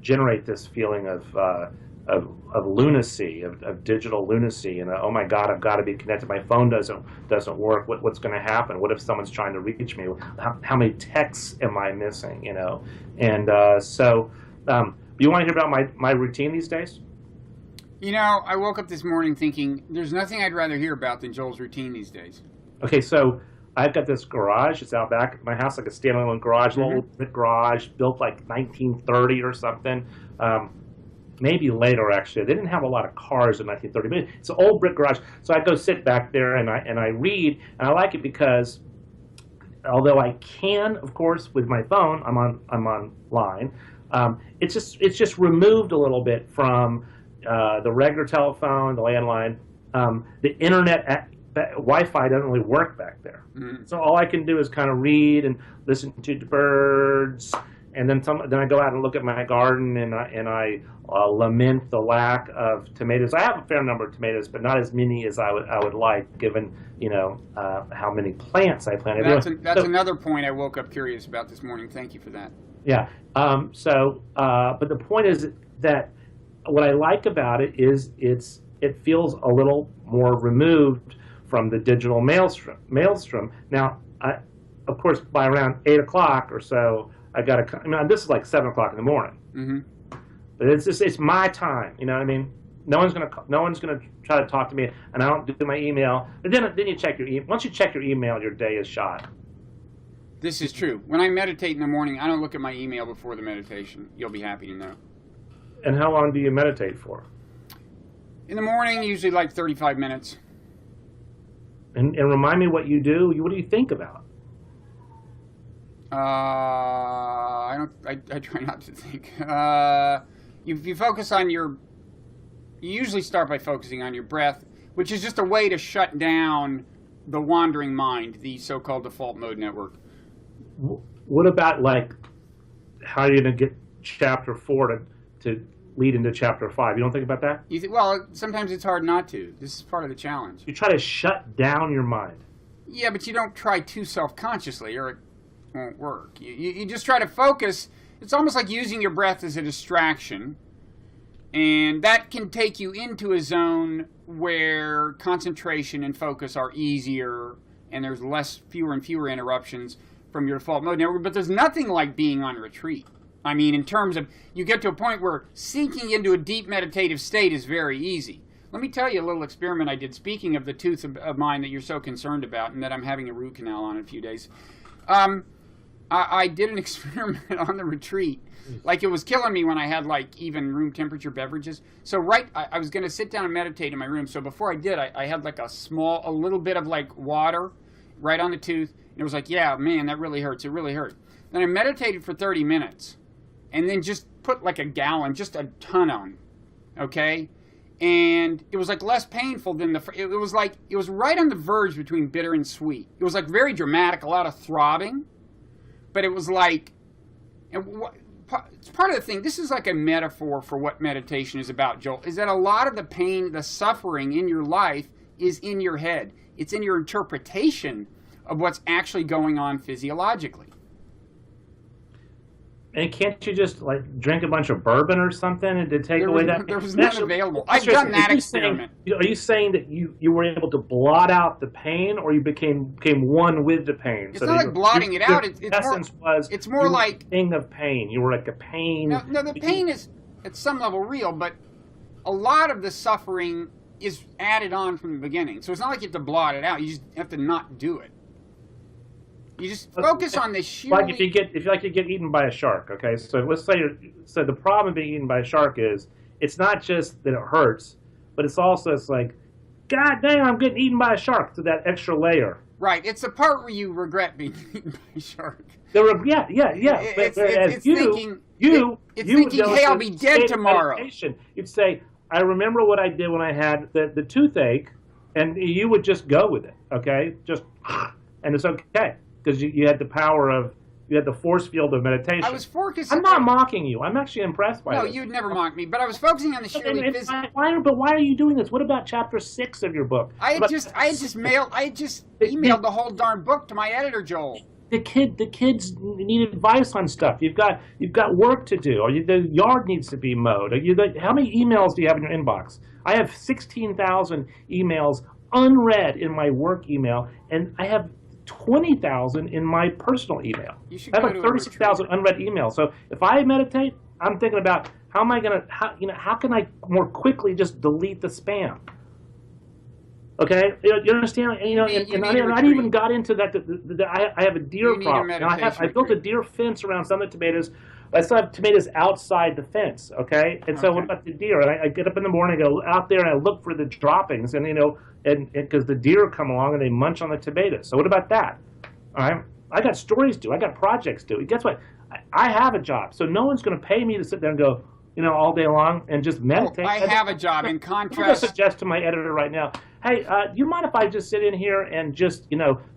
Speaker 2: generate this feeling of lunacy, of digital lunacy, and oh my God, I've got to be connected. My phone doesn't work. What's going to happen? What if someone's trying to reach me? How many texts am I missing? And so. You want to hear about my routine these days?
Speaker 1: I woke up this morning thinking there's nothing I'd rather hear about than Joel's routine these days.
Speaker 2: Okay, so I've got this garage. It's out back at my house, like a standalone garage, little garage, built like 1930 or something. Maybe later, actually. They didn't have a lot of cars in 1930, but it's an old brick garage. So I go sit back there and I read, and I like it because although I can, of course, with my phone, I'm online. It's just removed a little bit from the regular telephone, the landline. The internet, Wi-Fi doesn't really work back there. So all I can do is kind of read and listen to the birds and then I go out and look at my garden, and I lament the lack of tomatoes. I have a fair number of tomatoes, but not as many as I would like, given how many plants I planted.
Speaker 1: That's another point I woke up curious about this morning. Thank you for that.
Speaker 2: Yeah. But the point is that what I like about it is it feels a little more removed from the digital maelstrom. Now, of course, by around 8 o'clock or so, this is like 7 o'clock in the morning.
Speaker 1: Mm-hmm.
Speaker 2: But it's my time. You know what I mean? No one's gonna try to talk to me, and I don't do my email. But then you check your email. Once you check your email, your day is shot.
Speaker 1: This is true. When I meditate in the morning, I don't look at my email before the meditation. You'll be happy to know.
Speaker 2: And how long do you meditate for?
Speaker 1: In the morning, usually like 35 minutes.
Speaker 2: And remind me what you do. What do you think about?
Speaker 1: I try not to think. You focus on you usually start by focusing on your breath, which is just a way to shut down the wandering mind, the so-called default mode network.
Speaker 2: What about how you're going to get chapter 4 to lead into chapter 5? You don't think about that?
Speaker 1: Well, sometimes it's hard not to. This is part of the challenge.
Speaker 2: You try to shut down your mind.
Speaker 1: Yeah, but you don't try too self-consciously, or it won't work. You just try to focus. It's almost like using your breath as a distraction, and that can take you into a zone where concentration and focus are easier, and there's fewer and fewer interruptions from your default mode network. But there's nothing like being on retreat. I mean, in terms of, you get to a point where sinking into a deep meditative state is very easy. Let me tell you a little experiment I did, speaking of the tooth of mine that you're so concerned about and that I'm having a root canal on in a few days. I did an experiment on the retreat. Like, it was killing me when I had, even room temperature beverages. So I was going to sit down and meditate in my room. So before I did, I had, a little bit of, water right on the tooth. And it was like, yeah, man, that really hurts. It really hurt. Then I meditated for 30 minutes. And then just put a gallon, just a ton on, okay? And it was less painful than it was right on the verge between bitter and sweet. It was very dramatic, a lot of throbbing, but it was it's part of the thing. This is a metaphor for what meditation is about, Joel, is that a lot of the pain, the suffering in your life is in your head. It's in your interpretation of what's actually going on physiologically.
Speaker 2: And can't you just drink a bunch of bourbon or something to take away that?
Speaker 1: There was none available. I've done that experiment.
Speaker 2: Are you saying that you were able to blot out the pain, or you became one with the pain?
Speaker 1: It's not like blotting it out. It's more like
Speaker 2: a thing of pain. You were like a pain.
Speaker 1: No, the pain is at some level real, but a lot of the suffering is added on from the beginning. So it's not like you have to blot it out. You just have to not do it. You just focus on the sheer.
Speaker 2: Like if you get eaten by a shark, okay? So let's say the problem of being eaten by a shark is it's not just that it hurts, but it's also God damn, I'm getting eaten by a shark. So that extra layer.
Speaker 1: Right. It's the part where you regret being eaten by a shark.
Speaker 2: Yeah.
Speaker 1: It's thinking, hey, I'll be dead tomorrow.
Speaker 2: You'd say, I remember what I did when I had the toothache, and you would just go with it, okay? And it's okay. Because you had the you had the force field of meditation.
Speaker 1: I was focusing.
Speaker 2: I'm not mocking you. I'm actually impressed by it.
Speaker 1: No, you'd never mock me. But I was focusing on the sheerly physical.
Speaker 2: But why are you doing this? What about chapter 6 of your book?
Speaker 1: I had just emailed the whole darn book to my editor, Joel.
Speaker 2: The kids need advice on stuff. You've got work to do, or the yard needs to be mowed. How many emails do you have in your inbox? I have 16,000 emails unread in my work email, and I have 20,000 in my personal email. I have 36,000 unread emails. So if I meditate, I'm thinking about how can I more quickly just delete the spam? Okay, you understand? And I even got into that. I have a deer problem. I built a deer fence around some of the tomatoes. I still have tomatoes outside the fence. Okay, and so what about the deer? And I get up in the morning, I go out there, and I look for the droppings, and because the deer come along and they munch on the tomatoes. So what about that? All right, I got stories to do. I got projects to do. Guess what? I have a job, so no one's going to pay me to sit there and go, all day long and just meditate.
Speaker 1: I have a job. In contrast,
Speaker 2: I'm going to suggest to my editor right now, hey, do you mind if I just sit in here and just,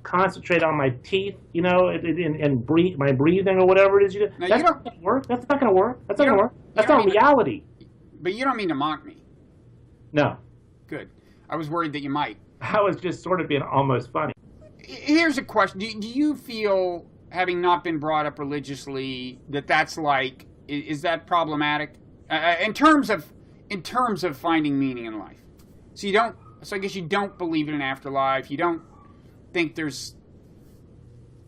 Speaker 2: concentrate on my teeth, and breathe, my breathing or whatever it is you do?
Speaker 1: Now,
Speaker 2: That's not going to work. That's not going to work. That's not going to work. That's not reality.
Speaker 1: But you don't mean to mock me.
Speaker 2: No.
Speaker 1: Good. I was worried that you might.
Speaker 2: I was just sort of being almost funny.
Speaker 1: Here's a question. Do you feel, having not been brought up religiously, that's like, is that problematic? In terms of finding meaning in life. So I guess you don't believe in an afterlife. You don't think there's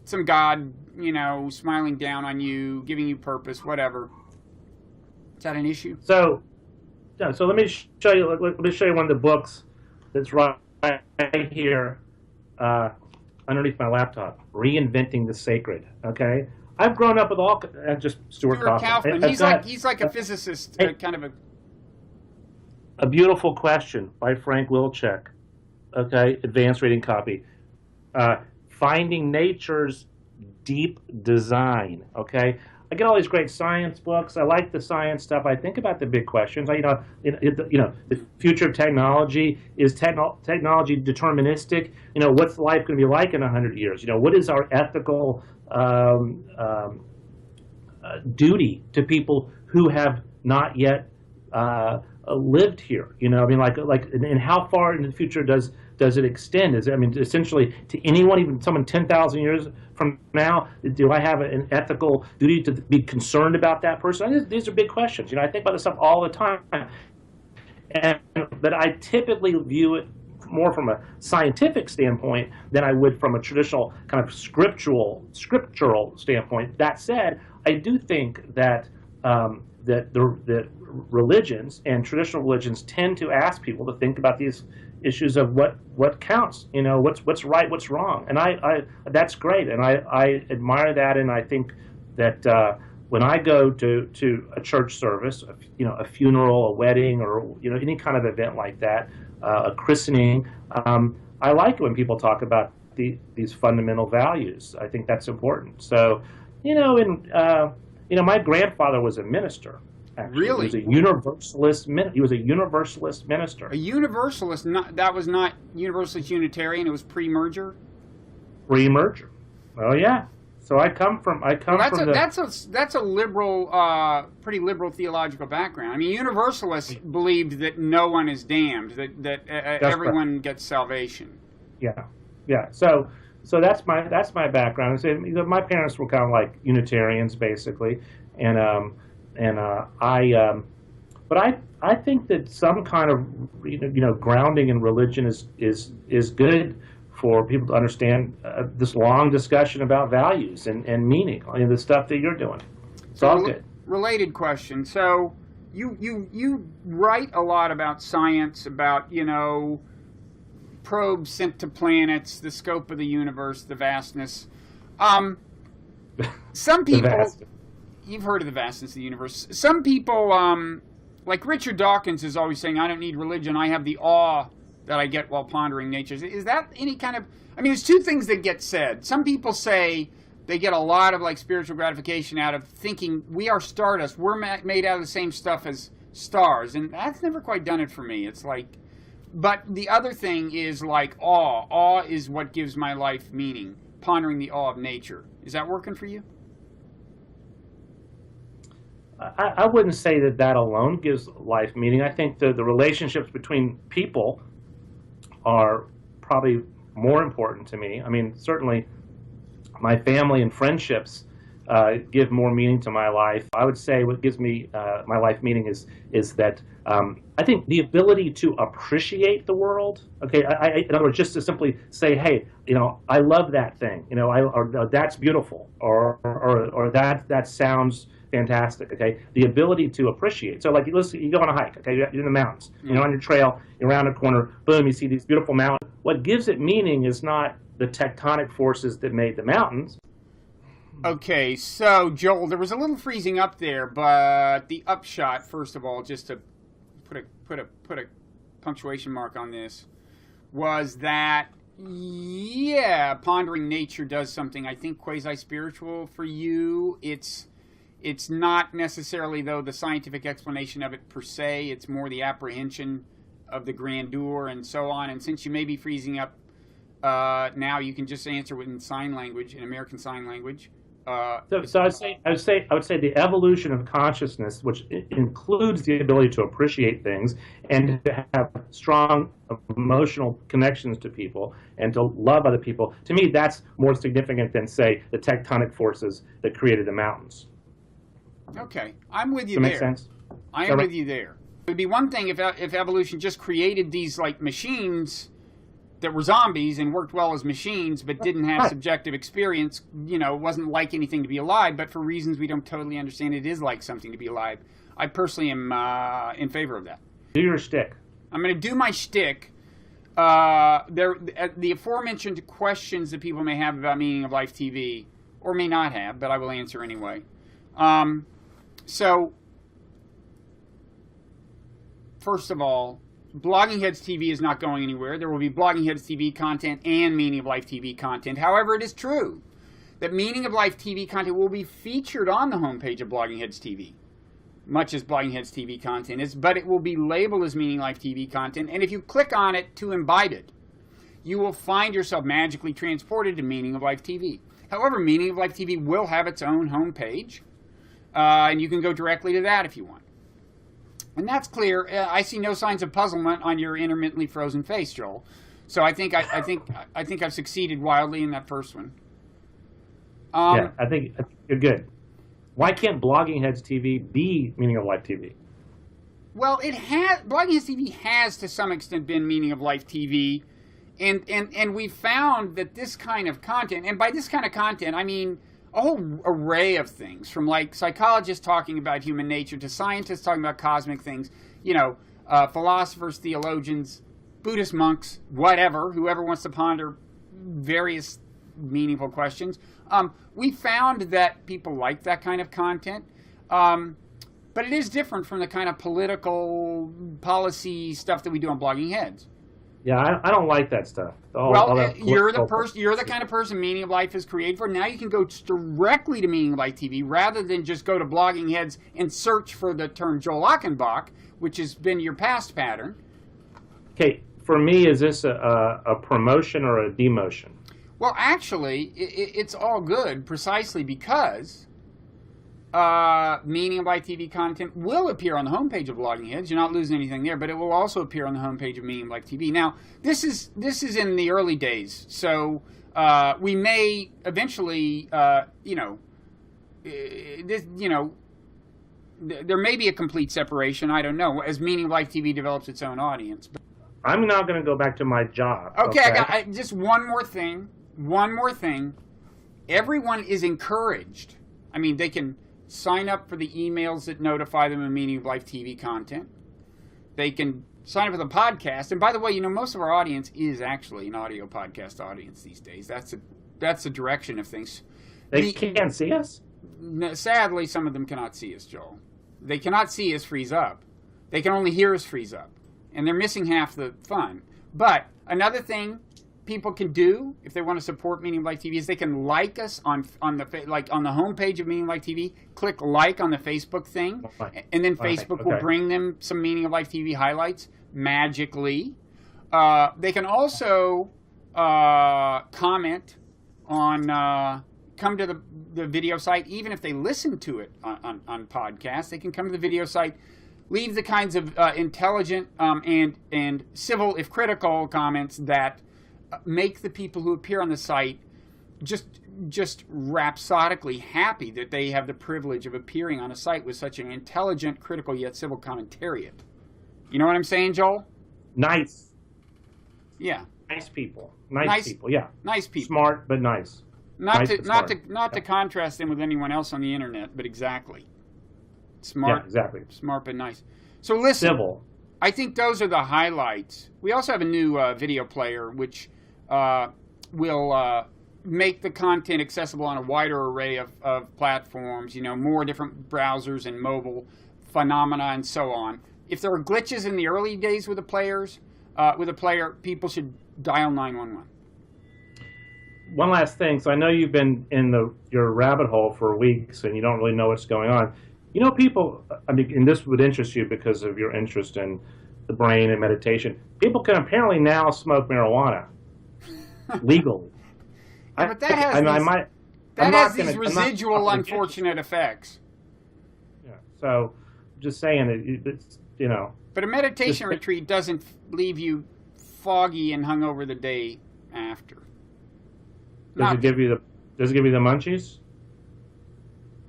Speaker 1: some God, smiling down on you, giving you purpose, whatever. Is that an issue?
Speaker 2: So let me show you. Let me show you one of the books that's right here, underneath my laptop. Reinventing the Sacred. Okay, I've grown up with all just Stuart
Speaker 1: Kaufman. He's like a physicist, kind of
Speaker 2: a beautiful question by Frank Wilczek. Okay, advanced reading copy. Finding Nature's Deep Design. Okay. I get all these great science books. I like the science stuff. I think about the big questions. The future of technology. Is technology deterministic? What's life going to be like in 100 years? What is our ethical duty to people who have not yet lived here? And how far into the future does it extend? Essentially, to anyone, even someone 10,000 years from now, do I have an ethical duty to be concerned about that person? These are big questions. I think about this stuff all the time, but I typically view it more from a scientific standpoint than I would from a traditional kind of scriptural standpoint. That said, I do think that that religions and traditional religions tend to ask people to think about these issues of what counts, what's right, what's wrong, and I that's great, and I admire that, and I think that when I go to a church service, a funeral, a wedding, or any kind of event like that, a christening, I like it when people talk about these fundamental values. I think that's important. So, my grandfather was a minister. Actually.
Speaker 1: Really?
Speaker 2: He was a universalist. He was a universalist minister.
Speaker 1: A universalist? That was not Universalist Unitarian. It was pre-merger.
Speaker 2: Pre-merger. Oh yeah. So I come from.
Speaker 1: That's a liberal, pretty liberal theological background. I mean, Universalists believed that no one is damned, that everyone gets salvation.
Speaker 2: Yeah. Yeah. So that's my background. So, my parents were kind of like Unitarians basically, but I think that some kind of grounding in religion is good for people to understand this long discussion about values and meaning, the stuff that you're doing. It's all good.
Speaker 1: Related question. So you write a lot about science, about probes sent to planets, the scope of the universe, the vastness. Some people. You've heard of the vastness of the universe. Some people, like Richard Dawkins is always saying, I don't need religion, I have the awe that I get while pondering nature. Is that any kind of... there's two things that get said. Some people say they get a lot of spiritual gratification out of thinking we are stardust, we're made out of the same stuff as stars, and that's never quite done it for me. It's like... But the other thing is awe. Awe is what gives my life meaning, pondering the awe of nature. Is that working for you?
Speaker 2: I wouldn't say that alone gives life meaning. I think the relationships between people are probably more important to me. Certainly my family and friendships give more meaning to my life. I would say what gives me my life meaning is that I think the ability to appreciate the world. Okay, in other words, just to simply say, hey, I love that thing. Or that's beautiful, or that sounds fantastic. Okay, the ability to appreciate. So you go on a hike. Okay, you're in the mountains. You're on your trail. You're around a corner. Boom, you see these beautiful mountains. What gives it meaning is not the tectonic forces that made the mountains.
Speaker 1: Okay, so Joel, there was a little freezing up there, but the upshot, first of all, just to put a punctuation mark on this, was that pondering nature does something I think quasi-spiritual for you. It's not necessarily, though, the scientific explanation of it per se. It's more the apprehension of the grandeur and so on. And since you may be freezing up now, you can just answer in sign language, in American Sign Language.
Speaker 2: So I would say the evolution of consciousness, which includes the ability to appreciate things and to have strong emotional connections to people and to love other people. To me, that's more significant than, say, the tectonic forces that created the mountains.
Speaker 1: Okay, I'm with you
Speaker 2: Does that
Speaker 1: there.
Speaker 2: make sense?
Speaker 1: I am with you there. It would be one thing if evolution just created these like machines that were zombies and worked well as machines, but didn't have subjective experience, wasn't like anything to be alive, but for reasons we don't totally understand, it is like something to be alive. I personally am in favor of that.
Speaker 2: Do your shtick.
Speaker 1: I'm going to do my shtick. The aforementioned questions that people may have about Meaning of Life TV, or may not have, but I will answer anyway. So, first of all, Blogging Heads TV is not going anywhere. There will be Blogging Heads TV content and Meaning of Life TV content. However, it is true that Meaning of Life TV content will be featured on the homepage of Blogging Heads TV, much as Blogging Heads TV content is, but it will be labeled as Meaning of Life TV content. And if you click on it to imbibe it, you will find yourself magically transported to Meaning of Life TV. However, Meaning of Life TV will have its own homepage, and you can go directly to that if you want. And that's clear. I see no signs of puzzlement on your intermittently frozen face, Joel. So I think I've succeeded wildly in that first one.
Speaker 2: Yeah, I think you're good. Why can't Blogging Heads TV be Meaning of Life TV?
Speaker 1: Well, Blogging Heads TV has to some extent been Meaning of Life TV, and we found that this kind of content, and by this kind of content I mean a whole array of things, from like psychologists talking about human nature to scientists talking about cosmic things, philosophers, theologians, Buddhist monks, whoever wants to ponder various meaningful questions. We found that people like that kind of content, but it is different from the kind of political policy stuff that we do on Blogging Heads.
Speaker 2: Yeah, I don't like that stuff.
Speaker 1: You're the kind of person Meaning of Life is created for. Now you can go directly to Meaning of Life TV rather than just go to Blogging Heads and search for the term Joel Achenbach, which has been your past pattern. Okay,
Speaker 2: for me, is this a promotion or a demotion?
Speaker 1: Well, actually, it's all good precisely because Meaning of Life TV content will appear on the homepage of Blogging Heads. You're not losing anything there, but it will also appear on the homepage of Meaning of Life TV. Now, this is in the early days, so we may eventually, there may be a complete separation. I don't know, as Meaning of Life TV develops its own audience.
Speaker 2: I'm now going to go back to my job.
Speaker 1: Okay, I got just one more thing. Everyone is encouraged. I mean, they can sign up for the emails that notify them of Meaning of Life TV content. They can sign up for the podcast. And by the way, most of our audience is actually an audio podcast audience these days. That's the direction of things.
Speaker 2: They can't see us?
Speaker 1: Sadly, some of them cannot see us, Joel. They cannot see us freeze up. They can only hear us freeze up. And they're missing half the fun. But another thing people can do if they want to support Meaning of Life TV is they can like us on the homepage of Meaning of Life TV. Click like on the Facebook thing, and then Facebook will bring them some Meaning of Life TV highlights magically. They can also comment on come to the video site, even if they listen to it on podcasts. They can come to the video site, leave the kinds of intelligent and civil, if critical, comments that make the people who appear on the site just rhapsodically happy that they have the privilege of appearing on a site with such an intelligent, critical, yet civil commentariat. You know what I'm saying, Joel?
Speaker 2: Nice.
Speaker 1: Yeah.
Speaker 2: Nice people. Nice people, yeah.
Speaker 1: Nice people.
Speaker 2: Smart, but nice.
Speaker 1: Not to contrast them with anyone else on the internet, but exactly. Smart.
Speaker 2: Yeah, exactly.
Speaker 1: Smart, but nice. So listen.
Speaker 2: Civil.
Speaker 1: I think those are the highlights. We also have a new video player, which will make the content accessible on a wider array of platforms, more different browsers and mobile phenomena and so on. If there are glitches in the early days with the player, people should dial 911.
Speaker 2: One last thing. So I know you've been in your rabbit hole for weeks and you don't really know what's going on. People, and this would interest you because of your interest in the brain and meditation. People can apparently now smoke marijuana legally.
Speaker 1: Yeah, but that has these residual unfortunate effects.
Speaker 2: Yeah. So, just saying it's
Speaker 1: But a meditation retreat doesn't leave you foggy and hungover the day after.
Speaker 2: Does it give you the munchies?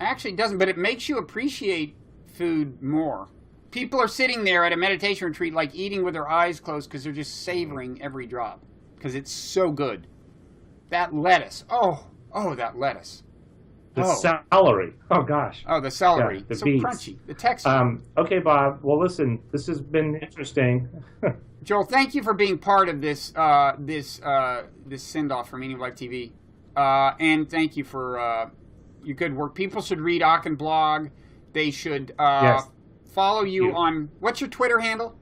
Speaker 1: Actually, it doesn't, but it makes you appreciate food more. People are sitting there at a meditation retreat like eating with their eyes closed because they're just savoring every drop because it's so good. That lettuce. Oh, that lettuce.
Speaker 2: The celery. Oh, gosh.
Speaker 1: Oh, the celery.
Speaker 2: Yeah, the
Speaker 1: so
Speaker 2: beets.
Speaker 1: Crunchy. The texture.
Speaker 2: Okay, Bob. Well, listen, this has been interesting.
Speaker 1: Joel, thank you for being part of this this send-off for Meaning of Life TV. And thank you for your good work. People should read Achenblog. They should follow you on... What's your Twitter handle?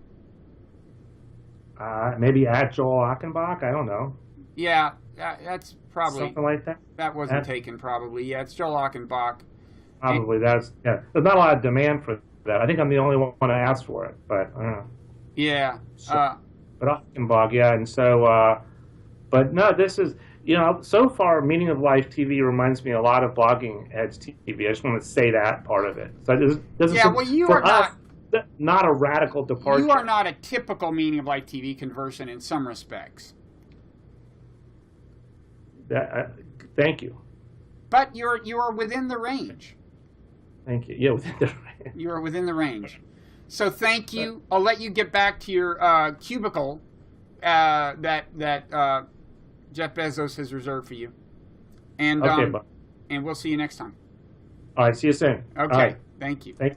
Speaker 2: Maybe at Joel Achenbach. I don't know.
Speaker 1: Yeah, that's probably...
Speaker 2: Something like that?
Speaker 1: That wasn't taken, probably. Yeah, it's Joel Achenbach.
Speaker 2: Probably. There's not a lot of demand for that. I think I'm the only one to ask for it, but I don't know.
Speaker 1: Yeah.
Speaker 2: But Achenblog, yeah. And so... but no, this is... so far, Meaning of Life TV reminds me a lot of Blogging Heads TV. I just want to say that part of it. So
Speaker 1: you are
Speaker 2: not a radical departure.
Speaker 1: You are not a typical Meaning of Life TV conversion in some respects.
Speaker 2: Thank you.
Speaker 1: But you are within the range.
Speaker 2: Thank you. Yeah, within the range.
Speaker 1: You are within the range. So thank you. I'll let you get back to your cubicle that Jeff Bezos has reserved for you. And
Speaker 2: okay,
Speaker 1: and we'll see you next time.
Speaker 2: All right, see you soon.
Speaker 1: Okay, thank you.
Speaker 2: Thank you.